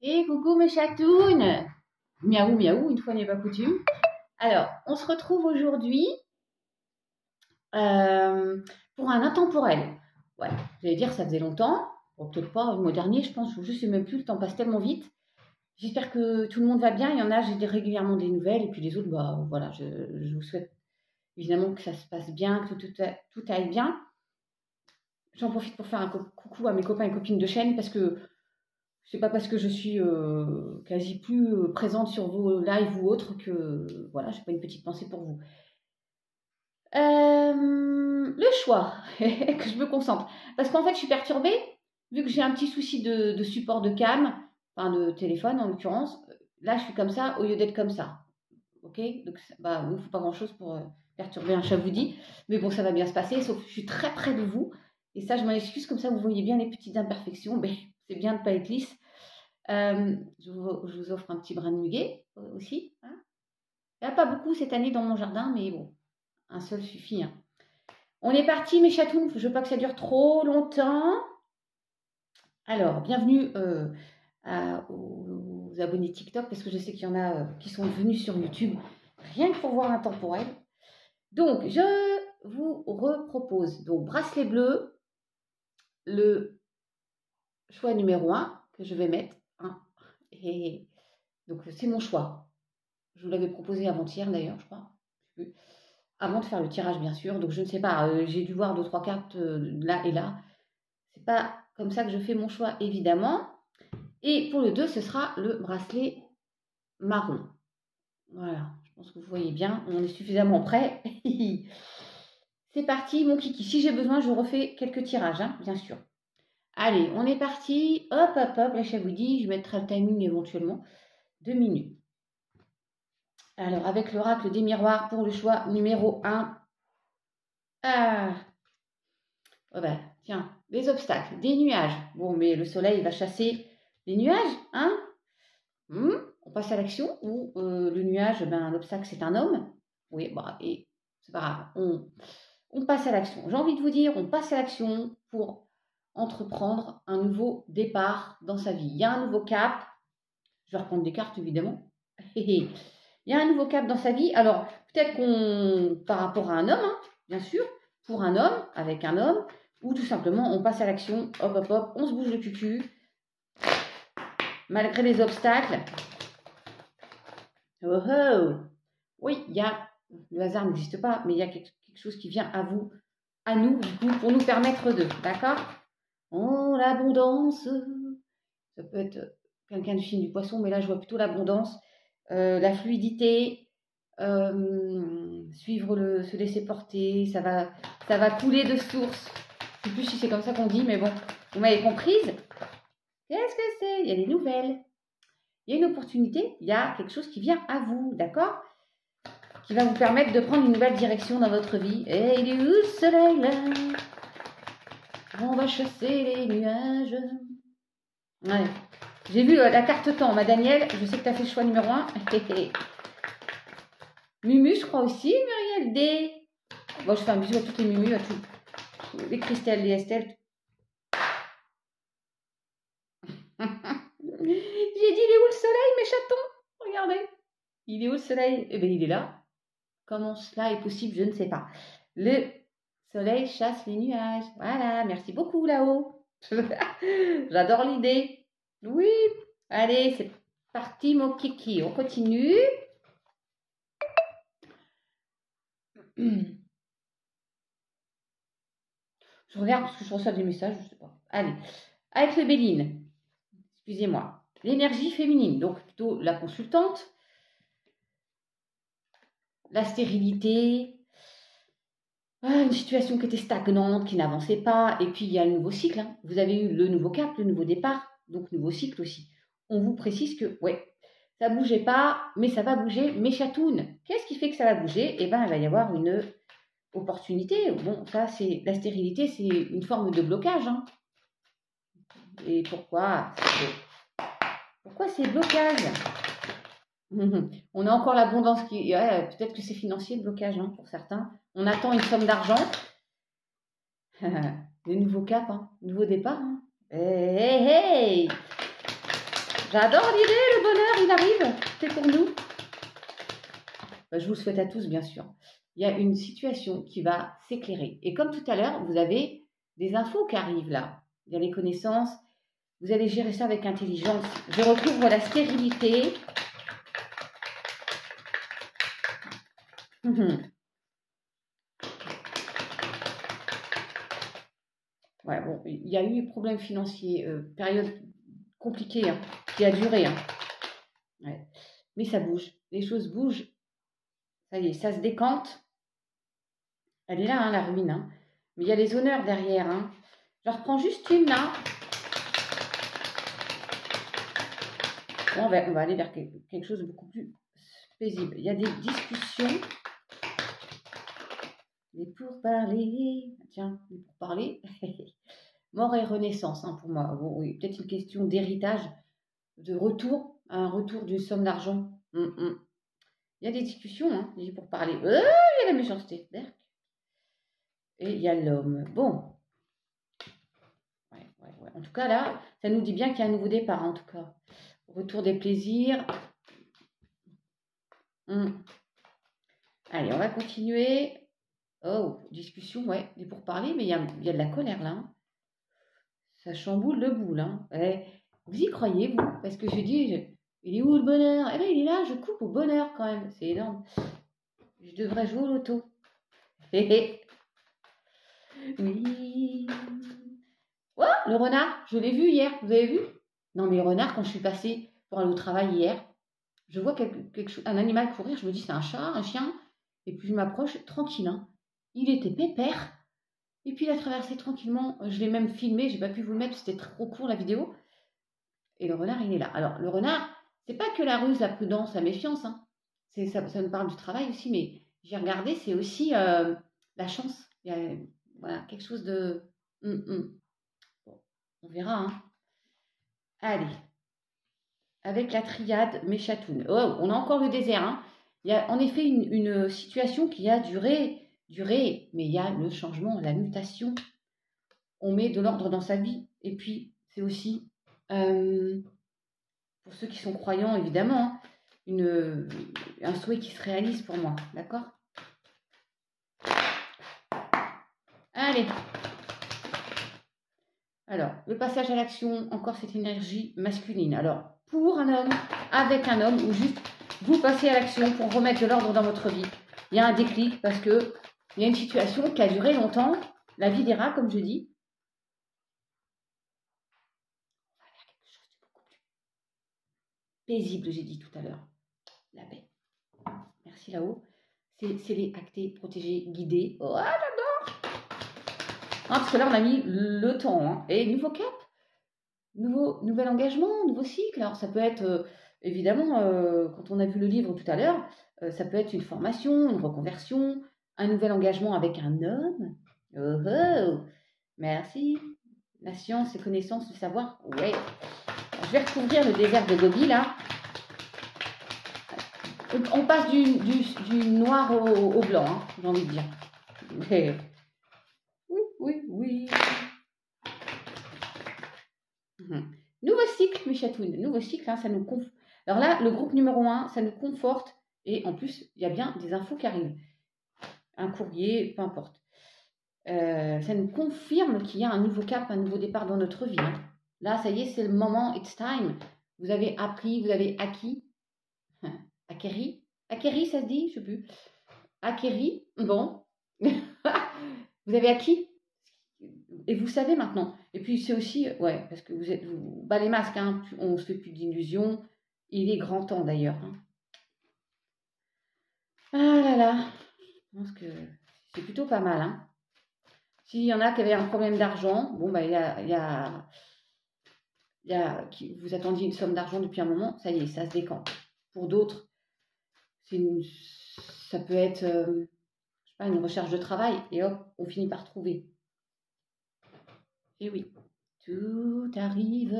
Et coucou mes chatounes. Miaou miaou, une fois n'est pas coutume. Alors, on se retrouve aujourd'hui pour un intemporel. Ouais, j'allais dire ça faisait longtemps. Bon, peut-être pas, le mois dernier, je pense, je sais même plus, le temps passe tellement vite. J'espère que tout le monde va bien. Il y en a, j'ai régulièrement des nouvelles. Et puis les autres, bah voilà, je vous souhaite évidemment que ça se passe bien, que tout aille bien. J'en profite pour faire un coucou à mes copains et copines de chaîne parce que c'est pas parce que je suis quasi plus présente sur vos lives ou autres que voilà, j'ai pas une petite pensée pour vous. Le choix, que je me concentre. Parce qu'en fait, je suis perturbée, vu que j'ai un petit souci de support de cam, enfin de téléphone en l'occurrence. Là, je suis comme ça au lieu d'être comme ça. Ok. Donc, bah, il ne faut pas grand-chose pour perturber un chat-vous-dit. Mais bon, ça va bien se passer, sauf que je suis très près de vous. Et ça, je m'en excuse, comme ça, vous voyez bien les petites imperfections. Mais c'est bien de ne pas être lisse. Je vous offre un petit brin de muguet aussi. Hein. Il n'y en a pas beaucoup cette année dans mon jardin, mais bon, un seul suffit. Hein. On est parti, mes chatounes. Je ne veux pas que ça dure trop longtemps. Alors, bienvenue aux abonnés TikTok, parce que je sais qu'il y en a qui sont venus sur YouTube, rien que pour voir l'intemporel. Donc, je vous repropose donc bracelet bleu, le choix numéro 1 que je vais mettre. Hein, et donc, c'est mon choix. Je vous l'avais proposé avant-hier d'ailleurs, je crois. Avant de faire le tirage, bien sûr. Donc, je ne sais pas, j'ai dû voir 2-3 cartes là et là. C'est pas comme ça que je fais mon choix, évidemment. Et pour le 2, ce sera le bracelet marron. Voilà, je pense que vous voyez bien, on est suffisamment prêt. C'est parti, mon kiki. Si j'ai besoin, je refais quelques tirages, hein, bien sûr. Allez, on est parti. Hop, hop, hop, là, je vous dis, je mettrai le timing éventuellement. 2 minutes. Alors, avec l'oracle des miroirs pour le choix numéro 1. Ah, oh ben, tiens, les obstacles, des nuages. Bon, mais le soleil va chasser les nuages, hein. On passe à l'action ou le nuage, ben, l'obstacle, c'est un homme. Oui, bah, et c'est pas grave, on passe à l'action. J'ai envie de vous dire, on passe à l'action pour entreprendre un nouveau départ dans sa vie. Il y a un nouveau cap. Je vais reprendre des cartes, évidemment. Il y a un nouveau cap dans sa vie. Alors, peut-être par rapport à un homme, hein, bien sûr, pour un homme, avec un homme, ou tout simplement, on passe à l'action, hop, hop, hop, on se bouge le cucu, malgré les obstacles. Oh, oh. Oui, il y a, le hasard n'existe pas, mais il y a quelque chose qui vient à vous, à nous, du coup, pour nous permettre de, d'accord? Oh, l'abondance. Ça peut être quelqu'un du signe du poisson, mais là, je vois plutôt l'abondance, la fluidité, suivre se laisser porter, ça va couler de source. Je ne sais plus si c'est comme ça qu'on dit, mais bon, vous m'avez comprise. Qu'est-ce que c'est? Il y a des nouvelles. Il y a une opportunité, il y a quelque chose qui vient à vous, d'accord? Qui va vous permettre de prendre une nouvelle direction dans votre vie. Et il est où le soleil là? On va chasser les nuages. Ouais. J'ai vu la carte temps, ma Danielle. Je sais que tu as fait le choix numéro 1. Mumu, je crois aussi, Muriel D. Bon, je fais un bisou à toutes les Mumu, à tous les Christelle, les Estelle. J'ai dit, il est où le soleil, mes chatons? Regardez. Il est où le soleil? Eh bien, il est là. Comment cela est possible, je ne sais pas. Le soleil chasse les nuages. Voilà, merci beaucoup là-haut. J'adore l'idée. Oui, allez, c'est parti mon kiki. On continue. Je regarde parce que je reçois des messages, je ne sais pas. Allez, avec le Béline. Excusez-moi. L'énergie féminine, donc plutôt la consultante. La stérilité. Une situation qui était stagnante, qui n'avançait pas, et puis il y a le nouveau cycle. Hein. Vous avez eu le nouveau cap, le nouveau départ, donc nouveau cycle aussi. On vous précise que, ouais, ça ne bougeait pas, mais ça va bouger. Mes chatounes, qu'est-ce qui fait que ça va bouger? Eh bien, il va y avoir une opportunité. Bon, ça, c'est la stérilité, c'est une forme de blocage. Hein. Et pourquoi ces blocages? On a encore l'abondance qui... Ouais, peut-être que c'est financier le blocage hein, pour certains. On attend une somme d'argent. Le nouveau cap, hein, nouveau départ. Hein. Hey, hey, hey. J'adore l'idée, le bonheur, il arrive. C'est pour nous. Je vous le souhaite à tous, bien sûr. Il y a une situation qui va s'éclairer. Et comme tout à l'heure, vous avez des infos qui arrivent là. Il y a les connaissances. Vous allez gérer ça avec intelligence. Je recouvre la stérilité. Ouais, bon, il y a eu des problèmes financiers, période compliquée, hein, qui a duré. Hein. Ouais. Mais ça bouge, les choses bougent. Ça y est, ça se décante. Elle est là, hein, la ruine. Hein. Mais il y a les honneurs derrière. Hein. Je reprends juste une là. Bon, on va aller vers quelque chose de beaucoup plus paisible. Il y a des discussions. Les pourparlers. Tiens, les pourparlers. Mort et renaissance, hein, pour moi. Bon, oui, peut-être une question d'héritage, de retour, un retour d'une somme d'argent. Il y a des discussions, hein, pour parler. Il y a la méchanceté. Et il y a l'homme. Bon. Ouais. En tout cas, là, ça nous dit bien qu'il y a un nouveau départ, en tout cas. Retour des plaisirs. Allez, on va continuer. Oh, discussion, ouais, des pourparlers, mais il y a de la colère, là. Hein. Ça chamboule le boule, hein. Vous y croyez, vous? Parce que je dis, il est où le bonheur? Eh bien, il est là, je coupe au bonheur, quand même. C'est énorme. Je devrais jouer au loto. Oui. Oh, le renard, je l'ai vu hier, vous avez vu? Non, mais le renard, quand je suis passée pour aller au travail hier, je vois un animal courir, je me dis c'est un chat, un chien, et puis je m'approche, tranquille, hein. Il était pépère, et puis il a traversé tranquillement, je l'ai même filmé, j'ai pas pu vous le mettre, c'était trop court la vidéo, et le renard, il est là. Alors, le renard, c'est pas que la ruse, la prudence, la méfiance, hein. Ça nous parle du travail aussi, mais j'ai regardé, c'est aussi la chance. Il y a voilà, quelque chose de... Bon, on verra, hein. Allez, avec la triade Méchatoun. Oh, on a encore le désert, hein. Il y a en effet une situation qui a duré, mais il y a le changement, la mutation. On met de l'ordre dans sa vie. Et puis, c'est aussi, pour ceux qui sont croyants, évidemment, un souhait qui se réalise pour moi. D'accord? Allez. Alors, le passage à l'action, encore cette énergie masculine. Alors, pour un homme, avec un homme, ou juste vous passez à l'action pour remettre de l'ordre dans votre vie. Il y a un déclic parce que il y a une situation qui a duré longtemps. La vie des rats, comme je dis. On va vers quelque chose de beaucoup plus paisible, j'ai dit tout à l'heure. La paix. Merci là-haut. C'est les actés, protégés, guidés. Oh, j'adore! Parce que là, on a mis le temps. Hein. Et nouveau cap. Nouvel engagement, nouveau cycle. Alors, ça peut être, évidemment, quand on a vu le livre tout à l'heure, ça peut être une formation, une reconversion, un nouvel engagement avec un homme. Oh, merci. La science, les connaissances, le savoir. Ouais. Alors, je vais recouvrir le désert de Gobi, là. On passe du noir au blanc, hein, j'ai envie de dire. Mais... Oui. Nouveau cycle, mes chatounes. Nouveau cycle, hein, ça nous conforte. Alors là, le groupe numéro 1, ça nous conforte. Et en plus, il y a bien des infos qui arrivent. Un courrier, peu importe. Ça nous confirme qu'il y a un nouveau cap, un nouveau départ dans notre vie. Hein. Là, ça y est, c'est le moment, it's time. Vous avez appris, vous avez acquis. Acquéri. Acquéri, ça se dit? Je ne sais plus. Acquéri. Bon. Vous avez acquis. Et vous savez maintenant. Et puis c'est aussi, ouais, parce que bah les masques, hein, on se fait plus d'illusions. Il est grand temps d'ailleurs. Hein. Ah là là, je pense que c'est plutôt pas mal. Hein. S'il y en a qui avaient un problème d'argent, bon bah vous attendiez une somme d'argent depuis un moment, ça y est, ça se décante. Pour d'autres, ça peut être, je sais pas, une recherche de travail et hop, on finit par trouver. Et oui, tout arrive.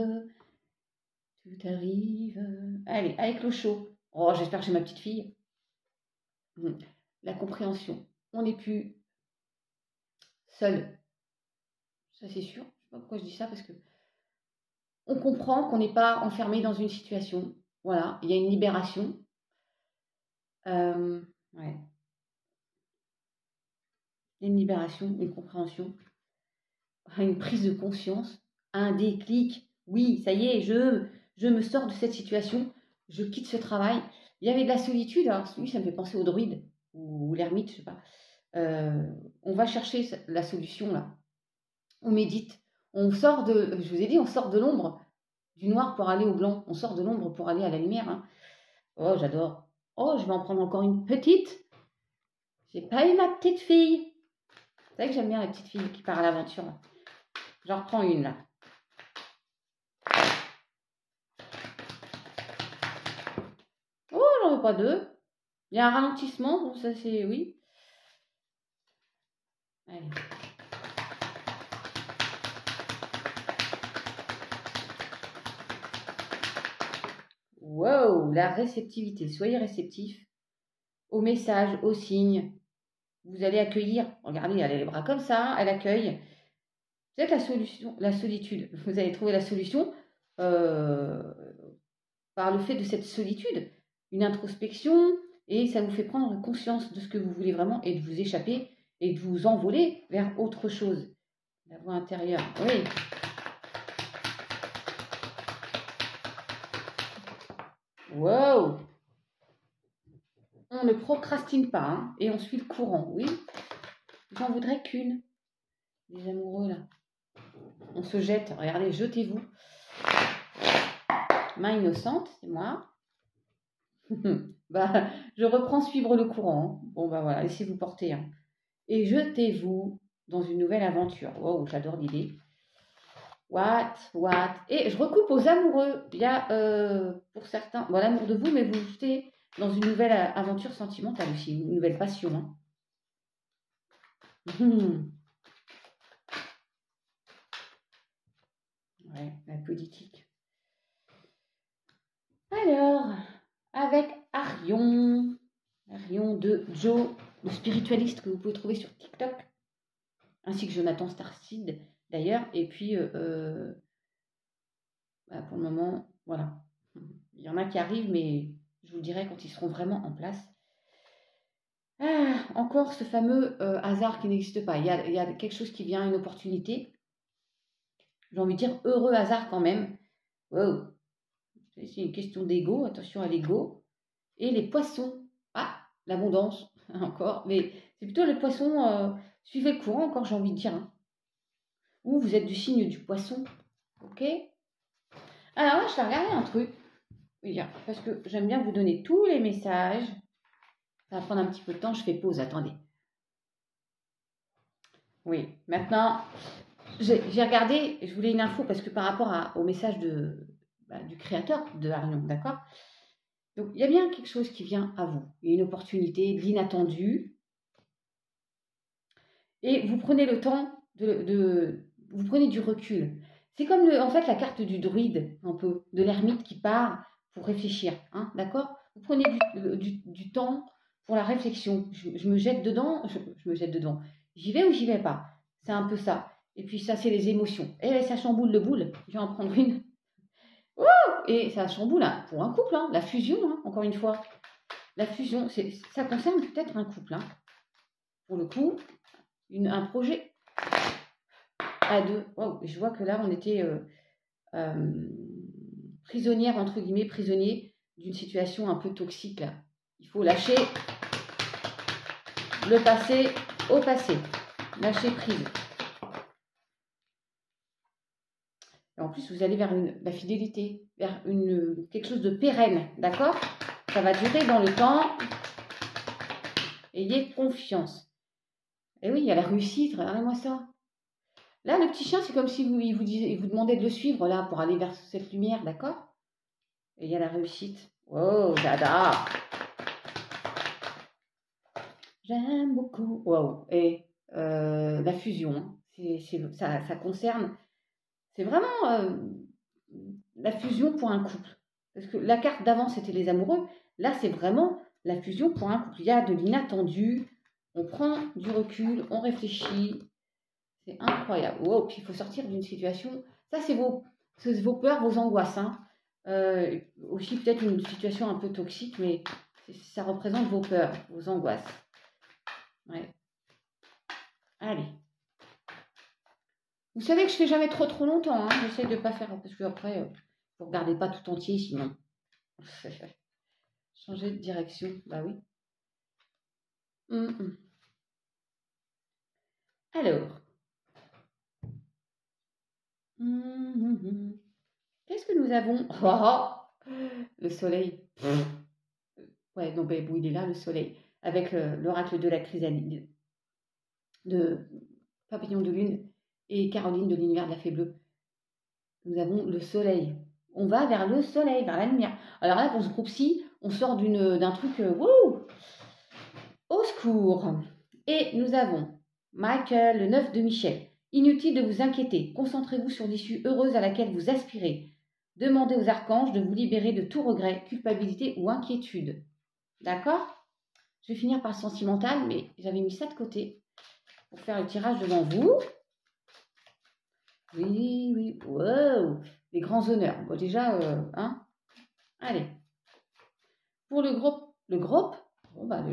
Allez, avec le chaud. Oh, j'espère que j'ai ma petite fille. La compréhension. On n'est plus seul. Ça, c'est sûr. Je ne sais pas pourquoi je dis ça, parce que on comprend qu'on n'est pas enfermé dans une situation. Voilà, il y a une libération. Ouais. Une libération, une compréhension, une prise de conscience, un déclic. Oui, ça y est, je me sors de cette situation, je quitte ce travail. Il y avait de la solitude, alors oui, ça me fait penser au druide ou l'ermite, je sais pas. On va chercher la solution là. On médite. On sort de, je vous ai dit, on sort de l'ombre, du noir pour aller au blanc. On sort de l'ombre pour aller à la lumière. Hein. Oh, j'adore. Oh, je vais en prendre encore une petite. J'ai pas eu ma petite fille. C'est vrai que j'aime bien la petite fille qui part à l'aventure. J'en reprends une là. Oh, j'en veux pas deux. Il y a un ralentissement, bon, ça c'est oui. Allez. Wow, la réceptivité. Soyez réceptif aux messages, aux signes. Vous allez accueillir. Regardez, elle a les bras comme ça, elle accueille. Vous êtes la solution, la solitude. Vous allez trouver la solution par le fait de cette solitude, une introspection, et ça vous fait prendre conscience de ce que vous voulez vraiment et de vous échapper et de vous envoler vers autre chose. La voix intérieure, oui. Wow! On ne procrastine pas hein, et on suit le courant, oui. J'en voudrais qu'une. Les amoureux là. On se jette, regardez, jetez-vous. Main innocente, c'est moi. Bah, je reprends suivre le courant. Bon, bah voilà, laissez-vous porter. Hein. Et jetez-vous dans une nouvelle aventure. Wow, j'adore l'idée. What? Et je recoupe aux amoureux. Il y a, pour certains, bon, l'amour de vous, mais vous jetez dans une nouvelle aventure sentimentale aussi, une nouvelle passion. Hein. Ouais, la politique. Alors, avec Arion de Joe, le spiritualiste que vous pouvez trouver sur TikTok, ainsi que Jonathan Starseed d'ailleurs, et puis bah, pour le moment, voilà. Il y en a qui arrivent, mais je vous le dirai quand ils seront vraiment en place. Ah, encore ce fameux hasard qui n'existe pas. Il y a quelque chose qui vient, une opportunité. J'ai envie de dire heureux hasard quand même. Wow. C'est une question d'ego, attention à l'ego. Et les poissons. Ah, l'abondance, encore. Mais c'est plutôt les poissons, suivez le courant, encore j'ai envie de dire. Hein. Ou vous êtes du signe du poisson. Ok. Alors là, je vais regarder un truc. Parce que j'aime bien vous donner tous les messages. Ça va prendre un petit peu de temps, je fais pause, attendez. Oui, maintenant, j'ai regardé, je voulais une info parce que par rapport au message du créateur de Arion, d'accord? Donc, il y a bien quelque chose qui vient à vous. Il y a une opportunité, de l'inattendu. Et vous prenez le temps vous prenez du recul. C'est comme, en fait, la carte du druide, un peu, de l'ermite qui part pour réfléchir, hein, d'accord? Vous prenez du temps pour la réflexion. Je me jette dedans, je me jette dedans. J'y vais ou j'y vais pas? C'est un peu ça. Et puis ça, c'est les émotions. Et ça chamboule le boule. Je vais en prendre une. Oh et ça chamboule hein, pour un couple, hein, la fusion, hein, encore une fois. La fusion, ça concerne peut-être un couple. Hein. Pour le coup, un projet à deux. Wow, je vois que là, on était prisonnière, entre guillemets, prisonnier d'une situation un peu toxique. Là. Il faut lâcher le passé au passé. Lâcher prise. Et en plus, vous allez vers la fidélité, vers quelque chose de pérenne, d'accord? Ça va durer dans le temps. Ayez confiance. Et oui, il y a la réussite, regardez-moi ça. Là, le petit chien, c'est comme si il vous demandait de le suivre, là, pour aller vers cette lumière, d'accord? Et il y a la réussite. Oh, j'adore. J'aime beaucoup. Wow. Et la fusion, ça concerne... C'est vraiment la fusion pour un couple. Parce que la carte d'avant, c'était les amoureux. Là, c'est vraiment la fusion pour un couple. Il y a de l'inattendu. On prend du recul, on réfléchit. C'est incroyable. Wow, puis il faut sortir d'une situation. Ça, c'est vos peurs, vos angoisses. Hein. Aussi peut-être une situation un peu toxique, mais ça représente vos peurs, vos angoisses. Ouais. Allez. Vous savez que je fais jamais trop longtemps. Hein. J'essaie de ne pas faire, parce que après, vous ne regardez pas tout entier, sinon. Changer de direction, bah oui. Alors. Qu'est-ce que nous avons? Oh, le soleil. Ouais, non, ben, bon, il est là, le soleil. Avec l'oracle de la chrysalide, de Papillon de Lune et Caroline de l'univers de la Fée Bleue. Nous avons le soleil. On va vers le soleil, vers la lumière. Alors là, pour ce groupe-ci, on sort d'un truc... au secours. Et nous avons Michael, le 9 de Michel. Inutile de vous inquiéter. Concentrez-vous sur l'issue heureuse à laquelle vous aspirez. Demandez aux archanges de vous libérer de tout regret, culpabilité ou inquiétude. D'accord? Je vais finir par le sentimental, mais j'avais mis ça de côté pour faire le tirage devant vous. Oui, wow, les grands honneurs. Bon, déjà, hein. Allez. Pour le groupe, bon, bah,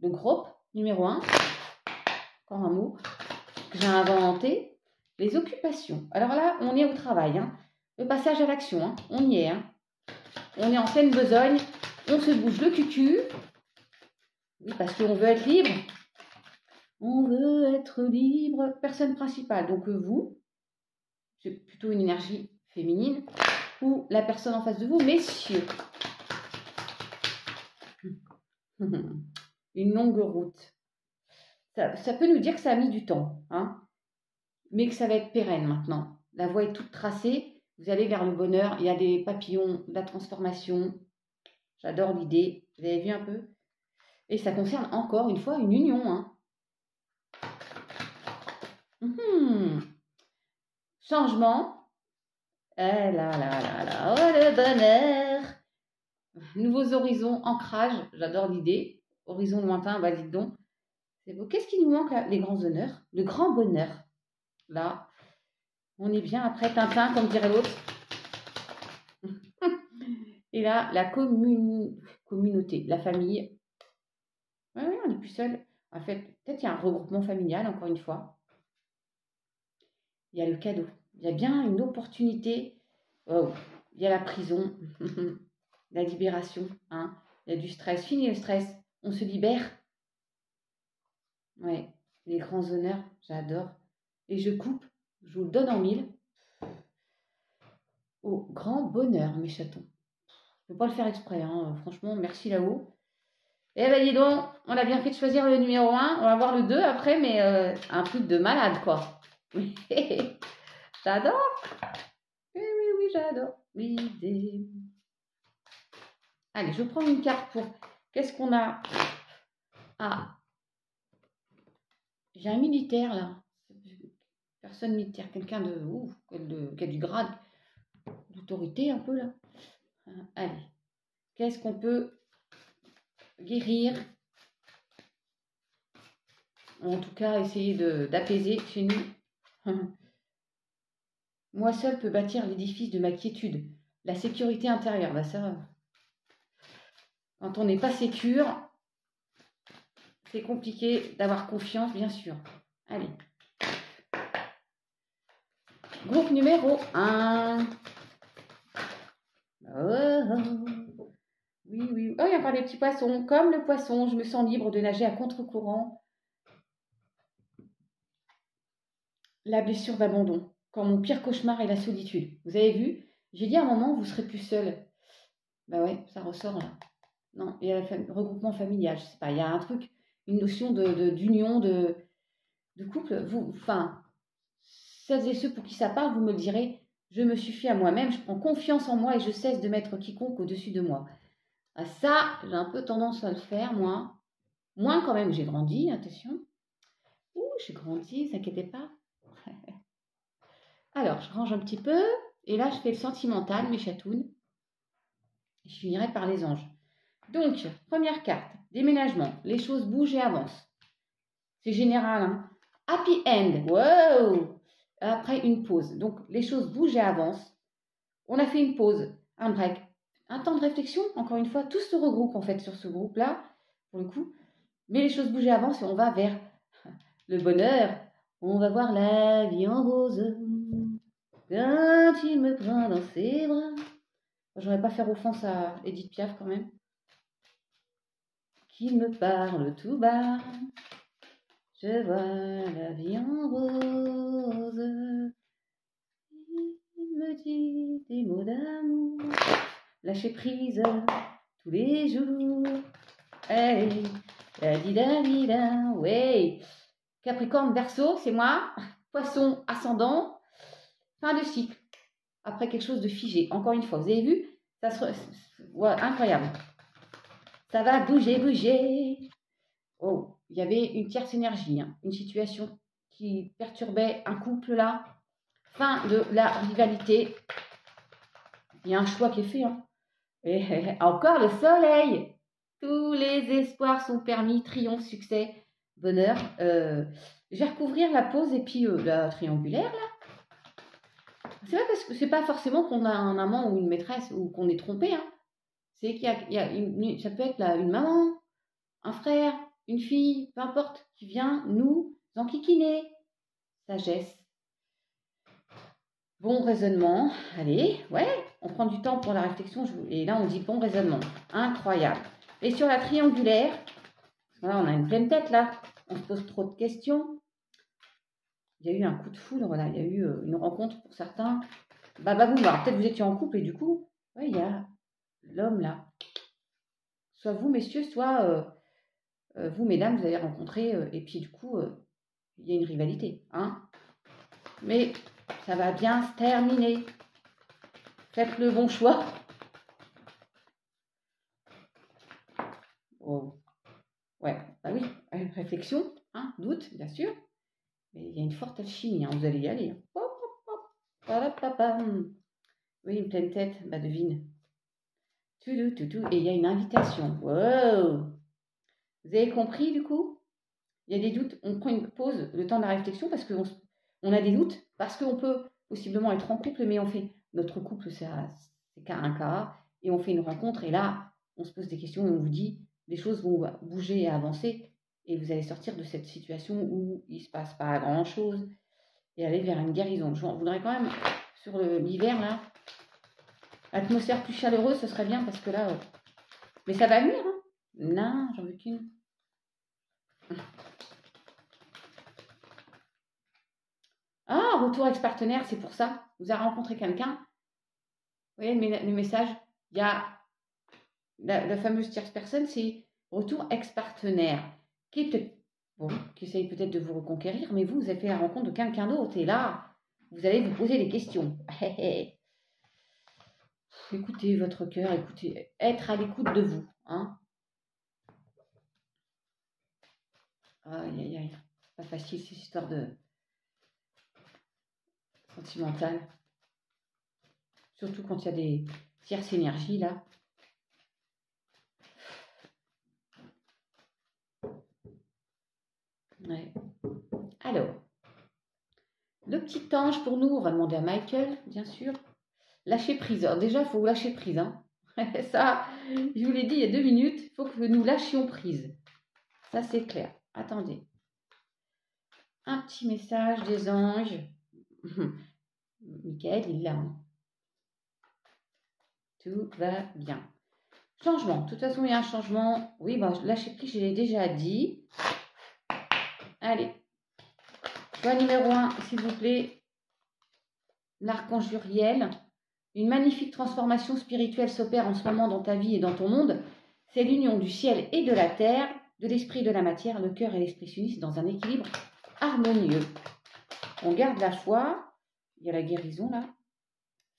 le groupe numéro 1, encore un mot que j'ai inventé, les occupations. Alors là, on est au travail, hein. Le passage à l'action, hein. On y est, hein. On est en pleine besogne, on se bouge le cucu. Oui, parce qu'on veut être libre. On veut être libre. Personne principale. Donc vous, c'est plutôt une énergie féminine. Ou la personne en face de vous, messieurs. Une longue route. Ça peut nous dire que ça a mis du temps. Hein, mais que ça va être pérenne maintenant. La voie est toute tracée. Vous allez vers le bonheur. Il y a des papillons, de la transformation. J'adore l'idée. Vous avez vu un peu? Et ça concerne encore une fois une union. Hein. Changement. Eh là là là, oh le bonheur. Nouveaux horizons, ancrage. J'adore l'idée. Horizon lointain, bah dites donc. C'est beau. Qu'est-ce qui nous manque là? Les grands honneurs. Le grand bonheur. Là, on est bien après Tintin, comme dirait l'autre. Et là, la communauté, la famille. Oui, on n'est plus seul. En fait, peut-être il y a un regroupement familial, encore une fois. Il y a le cadeau. Il y a bien une opportunité. Oh, il y a la prison, la libération. Hein. Il y a du stress. Fini le stress. On se libère. Ouais, les grands honneurs, j'adore. Et je coupe, je vous le donne en mille. Au grand bonheur, mes chatons. Je ne peux pas le faire exprès, hein. Franchement, merci là-haut. Eh ben dis donc, on a bien fait de choisir le numéro 1. On va voir le 2 après, mais un truc de malade, quoi. J'adore. Oui, j'adore l'idée. Allez, je prends une carte pour... Qu'est-ce qu'on a? Ah, j'ai un militaire, là. Personne militaire, quelqu'un qui a du grade, d'autorité un peu, là. Allez, qu'est-ce qu'on peut guérir? En tout cas, essayer d'apaiser chez nous. Moi seul peux bâtir l'édifice de ma quiétude, la sécurité intérieure. Bah ça, quand on n'est pas sécure, c'est compliqué d'avoir confiance, bien sûr. Allez. Groupe numéro 1. Oui. Oh, il y a encore des petits poissons. Comme le poisson, je me sens libre de nager à contre-courant. La blessure d'abandon. Quand mon pire cauchemar est la solitude. Vous avez vu? J'ai dit à un moment, vous serez plus seul. Bah ouais, ça ressort là. Non, il y a le regroupement familial, je sais pas. Il y a un truc, une notion d'union, de couple. Enfin, celles et ceux pour qui ça parle, vous me le direz. Je me suffis à moi-même, je prends confiance en moi et je cesse de mettre quiconque au-dessus de moi. Ah, ça, j'ai un peu tendance à le faire, moi. Moins quand même, j'ai grandi, attention. Ouh, j'ai grandi, ne vous inquiétez pas. Alors, je range un petit peu. Et là, je fais le sentimental, mes chatounes. Je finirai par les anges. Donc, première carte, déménagement. Les choses bougent et avancent. C'est général, hein. Happy end. Wow. Après, une pause. Donc, les choses bougent et avancent. On a fait une pause, un break, un temps de réflexion. Encore une fois, tout se regroupe en fait sur ce groupe-là, pour le coup. Mais les choses bougeaient avant, et on va vers le bonheur. On va voir la vie en rose. Quand il me prend dans ses bras. J'aurais pas faire offense à Edith Piaf quand même. Qu'il me parle tout bas. Je vois la vie en rose. Il me dit des mots d'amour. Lâcher prise tous les jours. Hey, la ouais. Capricorne, Verseau, c'est moi. Poisson, ascendant. Fin de cycle. Après quelque chose de figé. Encore une fois, vous avez vu, ça se... Ouais, incroyable. Ça va bouger, bouger. Oh, il y avait une tierce énergie, hein, une situation qui perturbait un couple là. Fin de la rivalité. Il y a un choix qui est fait. Hein. Et encore le soleil. Tous les espoirs sont permis. Triomphe, succès, bonheur. Je vais recouvrir la pause et puis la triangulaire là. C'est vrai parce que c'est pas forcément qu'on a un amant ou une maîtresse ou qu'on est trompé. Hein. C'est qu'il y a ça peut être là, une maman, un frère, une fille, peu importe, qui vient nous enquiquiner. Sagesse. Bon raisonnement. Allez, ouais, on prend du temps pour la réflexion. Et là, on dit bon raisonnement. Incroyable. Et sur la triangulaire, voilà, on a une pleine tête là. On se pose trop de questions. Il y a eu un coup de foudre, voilà. Il y a eu une rencontre pour certains. Bababoum. Alors peut-être vous étiez en couple et du coup, ouais, il y a l'homme là. Soit vous, messieurs, soit vous, mesdames, vous avez rencontré et puis du coup, il y a une rivalité. Hein, mais ça va bien se terminer. Faites le bon choix. Oh. Ouais, bah oui, réflexion, hein, doute, bien sûr. Mais il y a une forte alchimie, hein, vous allez y aller. Hop, hop, hop. Oui, une pleine tête, bah devine. Tout, et il y a une invitation. Wow. Vous avez compris du coup? Il y a des doutes, on prend une pause, le temps de la réflexion, parce qu'on a des doutes, parce qu'on peut possiblement être en couple, mais on fait notre couple, c'est qu'à un cas, et on fait une rencontre, et là, on se pose des questions, et on vous dit, les choses vont bouger et avancer, et vous allez sortir de cette situation où il ne se passe pas grand-chose, et aller vers une guérison. Je voudrais quand même, sur l'hiver, là, atmosphère plus chaleureuse, ce serait bien, parce que là, mais ça va venir, hein. Non, j'en veux qu'une. Ah, retour ex-partenaire, c'est pour ça. Vous avez rencontré quelqu'un. Vous voyez le message. Il y a la fameuse tierce personne, c'est retour ex-partenaire. Qui essaye peut-être de vous reconquérir, mais vous avez fait la rencontre de quelqu'un d'autre. Et là, vous allez vous poser des questions. Écoutez votre cœur, écoutez, être à l'écoute de vous. Hein. Aïe, aïe, aïe. Pas facile, ces histoires de sentimentales. Surtout quand il y a des tierces énergies, là. Ouais. Alors, le petit ange pour nous, on va demander à Michael, bien sûr. Lâcher prise. Alors déjà, il faut lâcher prise. Hein. Ça, je vous l'ai dit il y a 2 minutes, il faut que nous lâchions prise. Ça, c'est clair. Attendez. Un petit message des anges. Michael, il l'a. Hein. Tout va bien. Changement. De toute façon, il y a un changement. Oui, bah, lâcher prise, je l'ai déjà dit. Allez. Choix numéro 1, s'il vous plaît. L'archange Uriel. Une magnifique transformation spirituelle s'opère en ce moment dans ta vie et dans ton monde. C'est l'union du ciel et de la terre, de l'esprit et de la matière. Le cœur et l'esprit s'unissent dans un équilibre harmonieux. On garde la foi. Il y a la guérison là.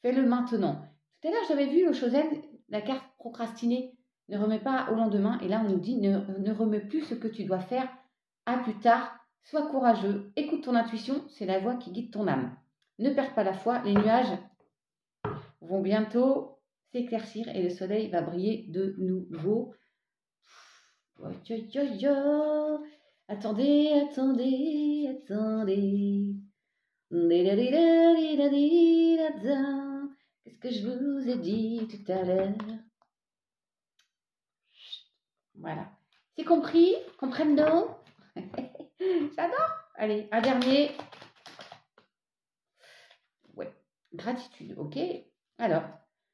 Fais-le maintenant. Tout à l'heure, j'avais vu au Chosen la carte procrastiner. Ne remets pas au lendemain. Et là, on nous dit ne remets plus ce que tu dois faire à plus tard. Sois courageux. Écoute ton intuition. C'est la voix qui guide ton âme. Ne perds pas la foi. Les nuages vont bientôt s'éclaircir et le soleil va briller de nouveau. Attendez, attendez, attendez. Qu'est-ce Qu'est-ce que je vous ai dit tout à l'heure? Voilà. C'est compris? Comprendo? J'adore. Allez, un dernier. Ouais. Gratitude, ok. Alors,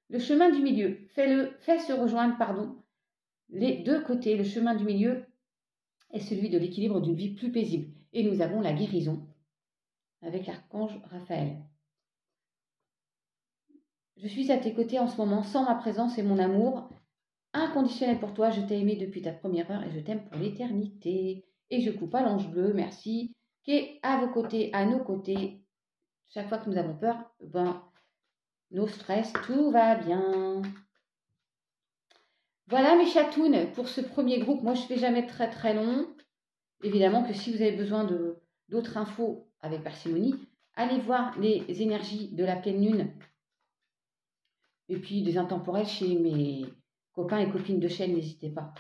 le chemin du milieu. Fais se rejoindre, pardon, les deux côtés. Le chemin du milieu est celui de l'équilibre d'une vie plus paisible. Et nous avons la guérison avec l'archange Raphaël. Je suis à tes côtés en ce moment, sans ma présence et mon amour inconditionnel pour toi. Je t'ai aimé depuis ta première heure et je t'aime pour l'éternité. Et je coupe à l'ange bleu, merci, qui est à vos côtés, à nos côtés. Chaque fois que nous avons peur, ben, nos stress, tout va bien. Voilà mes chatounes pour ce premier groupe. Moi, je ne fais jamais très très long. Évidemment que si vous avez besoin d'autres infos avec parcimonie, allez voir les énergies de la pleine lune et puis des intemporels chez mes copains et copines de chaîne, n'hésitez pas.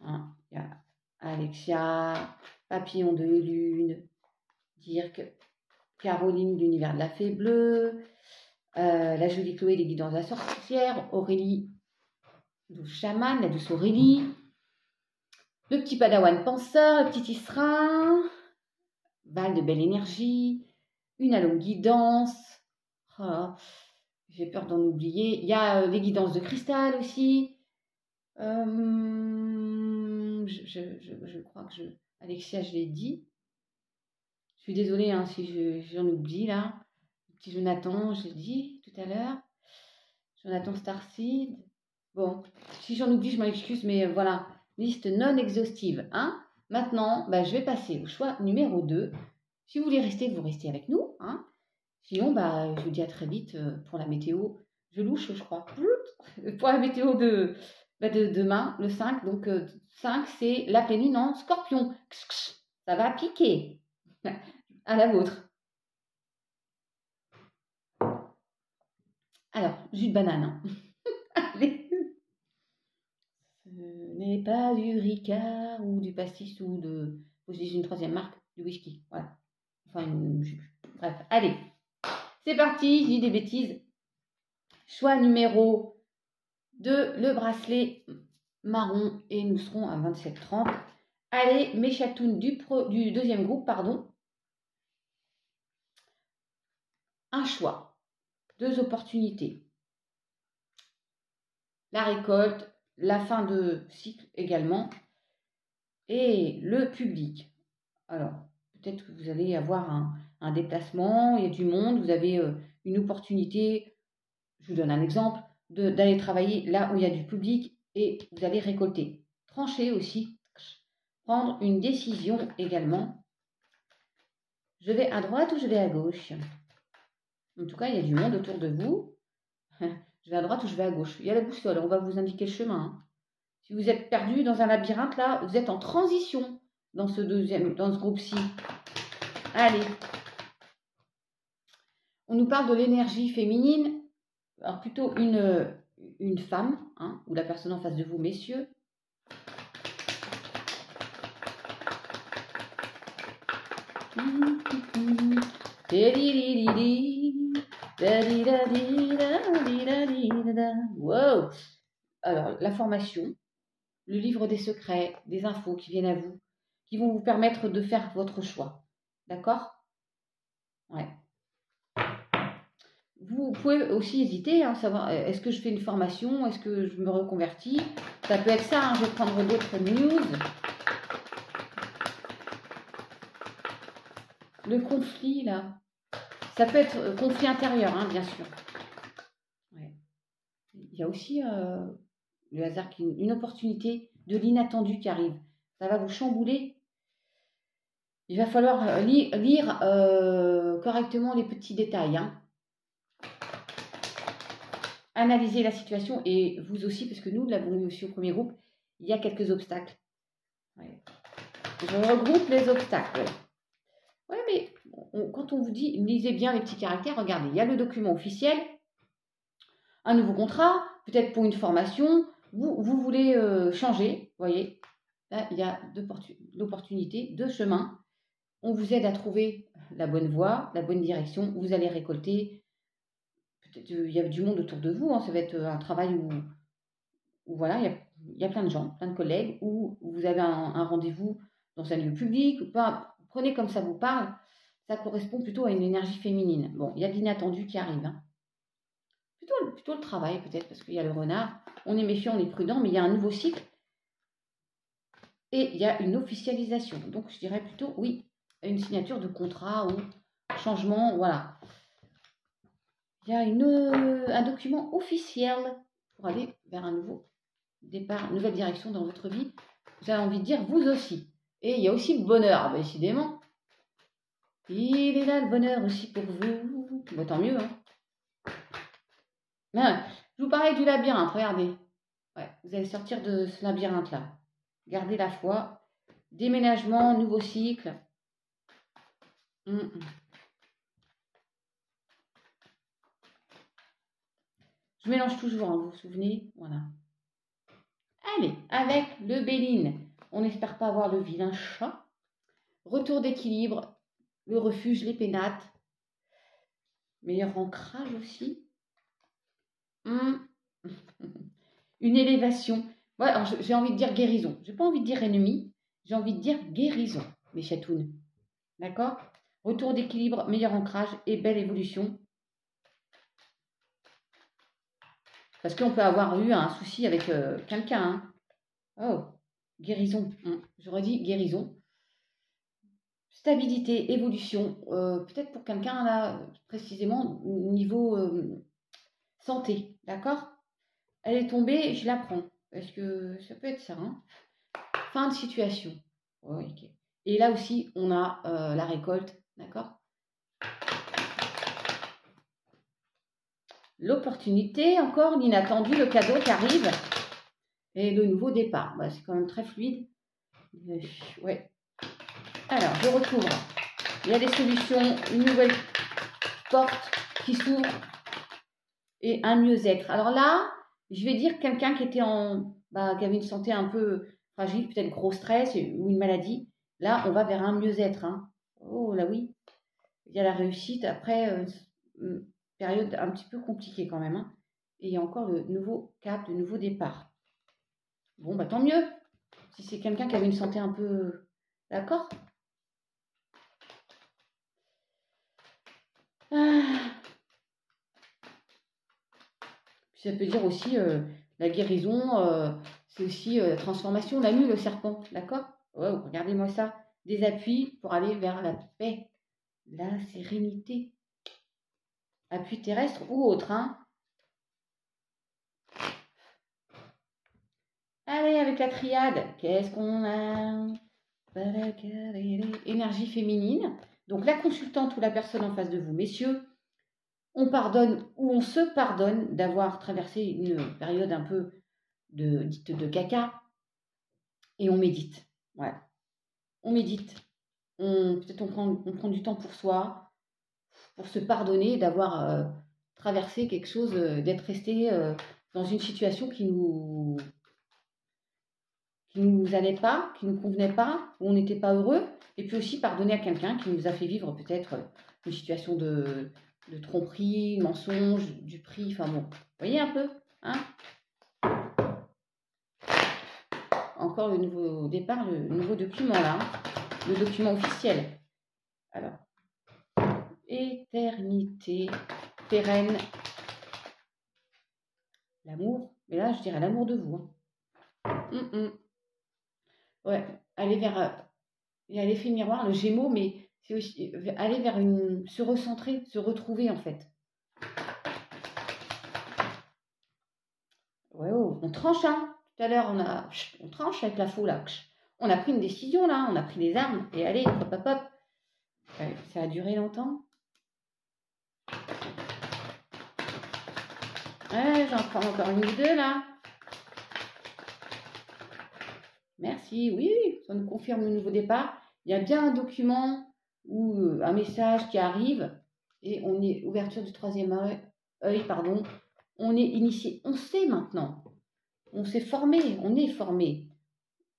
Hein, il y a Alexia, Papillon de Lune, Dirk, Caroline de l'univers de la fée bleue, la jolie Chloé, les guidances de la sorcière, Aurélie, douce chamane, la douce Aurélie, le petit padawan penseur, le petit Isra, Val de belle énergie, une allo guidance, oh, j'ai peur d'en oublier, il y a les guidances de cristal aussi, je crois que Alexia, je l'ai dit. Je suis désolée hein, si j'en oublie là. Le petit Jonathan, je l'ai dit tout à l'heure. Jonathan Starseed. Bon, si j'en oublie, je m'en excuse, mais voilà, liste non exhaustive. Hein. Maintenant, bah, je vais passer au choix numéro 2. Si vous voulez rester, vous restez avec nous. Hein. Sinon, bah, je vous dis à très vite pour la météo. Je louche, je crois. Pour la météo de demain, le 5. Donc, 5, c'est la pleine lune en scorpion. Ça va piquer. À la vôtre. Alors, jus de banane. Hein. Allez. Ce n'est pas du Ricard ou du pastis ou de... Je dis une troisième marque, du whisky. Voilà. Enfin, bref. Allez. C'est parti, je dis des bêtises. Choix numéro 2, le bracelet marron. Et nous serons à 27,30. Allez, mes chatounes du deuxième groupe, pardon. Un choix. 2 opportunités. La récolte, la fin de cycle également, et le public. Alors, peut-être que vous allez avoir un déplacement, il y a du monde, vous avez une opportunité, je vous donne un exemple, d'aller travailler là où il y a du public et vous allez récolter. Trancher aussi, prendre une décision également. Je vais à droite ou je vais à gauche? En tout cas, il y a du monde autour de vous. Je vais à droite ou je vais à gauche? Il y a la boussole, on va vous indiquer le chemin. Hein. Si vous êtes perdu dans un labyrinthe, là, vous êtes en transition dans ce groupe-ci. Allez. On nous parle de l'énergie féminine. Alors, plutôt une femme, hein, ou la personne en face de vous, messieurs. Wow. Alors, la formation. Le livre des secrets, des infos qui viennent à vous, qui vont vous permettre de faire votre choix. D'accord? Ouais. Vous pouvez aussi hésiter, hein, savoir est-ce que je fais une formation, est-ce que je me reconvertis? Ça peut être ça, hein, je vais prendre d'autres news. Le conflit, là, ça peut être conflit intérieur, hein, bien sûr. Ouais. Il y a aussi le hasard, une opportunité de l'inattendu qui arrive. Ça va vous chambouler. Il va falloir lire correctement les petits détails. Hein. Analyser la situation et vous aussi, parce que nous l'avons eu aussi au premier groupe, il y a quelques obstacles. Ouais. Je regroupe les obstacles. Oui, mais quand on vous dit, lisez bien les petits caractères, regardez, il y a le document officiel, un nouveau contrat, peut-être pour une formation, vous voulez changer, vous voyez, là, il y a l'opportunité, 2 chemins. On vous aide à trouver la bonne voie, la bonne direction, vous allez récolter il y a du monde autour de vous, hein, ça va être un travail où voilà, il y a plein de gens, plein de collègues, ou vous avez un rendez-vous dans un lieu public, ou pas, prenez comme ça vous parle, ça correspond plutôt à une énergie féminine. Bon, il y a de l'inattendu qui arrive, hein. Plutôt le travail peut-être, parce qu'il y a le renard, on est méfiant, on est prudent, mais il y a un nouveau cycle, et il y a une officialisation. Donc je dirais plutôt, oui, une signature de contrat ou changement, voilà. Il y a un document officiel pour aller vers un nouveau départ, une nouvelle direction dans votre vie. Vous avez envie de dire vous aussi. Et il y a aussi le bonheur, décidément. Il est là le bonheur aussi pour vous. Bon, tant mieux, hein. Ah, je vous parlais du labyrinthe, regardez. Ouais, vous allez sortir de ce labyrinthe-là. Gardez la foi. Déménagement, nouveau cycle. Je mélange toujours, hein, vous vous souvenez? Voilà. Allez, avec le Béline. On n'espère pas avoir le vilain chat. Retour d'équilibre, le refuge, les pénates. Meilleur ancrage aussi. Une élévation. Ouais, j'ai envie de dire guérison. J'ai pas envie de dire ennemi. J'ai envie de dire guérison, mes chatounes. D'accord? Retour d'équilibre, meilleur ancrage et belle évolution. Parce qu'on peut avoir eu un souci avec quelqu'un. Hein. Oh, guérison. J'aurais dit guérison. Stabilité, évolution. Peut-être pour quelqu'un, là, précisément, niveau santé. D'accord? Elle est tombée, je la prends. Est-ce que ça peut être ça, hein? Fin de situation. Ouais, ok. Et là aussi, on a la récolte. D'accord? L'opportunité, encore l'inattendu, le cadeau qui arrive. Et le nouveau départ. Bah, c'est quand même très fluide. Ouais. Alors, je recouvre. Il y a des solutions, une nouvelle porte qui s'ouvre et un mieux-être. Alors là, je vais dire quelqu'un qui était qui avait une santé un peu fragile, peut-être gros stress ou une maladie. Là, on va vers un mieux-être. Hein. Oh là oui. Il y a la réussite après une période un petit peu compliquée quand même. Hein. Et il y a encore le nouveau cap, le nouveau départ. Bon, bah tant mieux. Si c'est quelqu'un qui avait une santé un peu... D'accord? Ça peut dire aussi la guérison, c'est aussi la transformation, la mue, le serpent, d'accord? Ouais, regardez-moi ça. Des appuis pour aller vers la paix, la sérénité. Appui terrestre ou autre, hein? Allez, avec la triade, qu'est-ce qu'on a? Énergie féminine. Donc la consultante ou la personne en face de vous, messieurs, on pardonne ou on se pardonne d'avoir traversé une période un peu dite de caca et on médite. Ouais. On médite. Peut-être on prend du temps pour soi, pour se pardonner d'avoir traversé quelque chose, d'être resté dans une situation qui nous allait pas, qui nous convenait pas, où on n'était pas heureux, et puis aussi pardonner à quelqu'un qui nous a fait vivre peut-être une situation de tromperie, mensonge, du prix, enfin bon, vous voyez un peu, hein? Encore le nouveau départ, le nouveau document là, hein, le document officiel. Alors, éternité, pérenne, l'amour, mais là je dirais l'amour de vous. Hein. Ouais, aller vers, il y a l'effet miroir, le Gémeaux, mais c'est aussi aller vers se recentrer, se retrouver en fait. Ouais, oh, on tranche, hein. Tout à l'heure, on tranche avec la faux là. On a pris une décision là, on a pris des armes et allez, hop, hop, hop. Ouais, ça a duré longtemps. Ouais, j'en prends encore une ou deux là. Merci, oui, ça nous confirme le nouveau départ. Il y a bien un document ou un message qui arrive et on est ouverture du troisième œil, pardon. On est initié, on sait maintenant. On s'est formé, on est formé.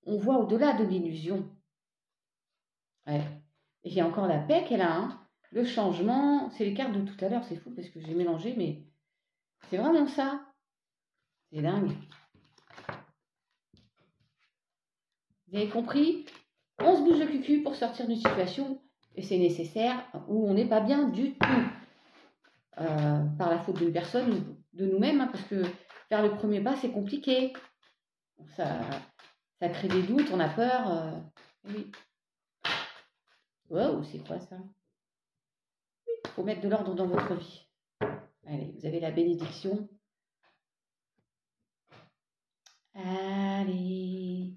On voit au-delà de l'illusion. Ouais. Et il y a encore la paix qu'elle a. Hein. Le changement, c'est les cartes de tout à l'heure, c'est fou parce que j'ai mélangé, mais C'est vraiment ça. C'est dingue. Vous avez compris? On se bouge le cul pour sortir d'une situation et c'est nécessaire où on n'est pas bien du tout. Par la faute d'une personne ou de nous-mêmes, hein, parce que faire le premier pas, c'est compliqué. Ça crée des doutes, on a peur. Oui. Wow, c'est quoi ça? Il faut mettre de l'ordre dans votre vie. Allez, vous avez la bénédiction. Allez.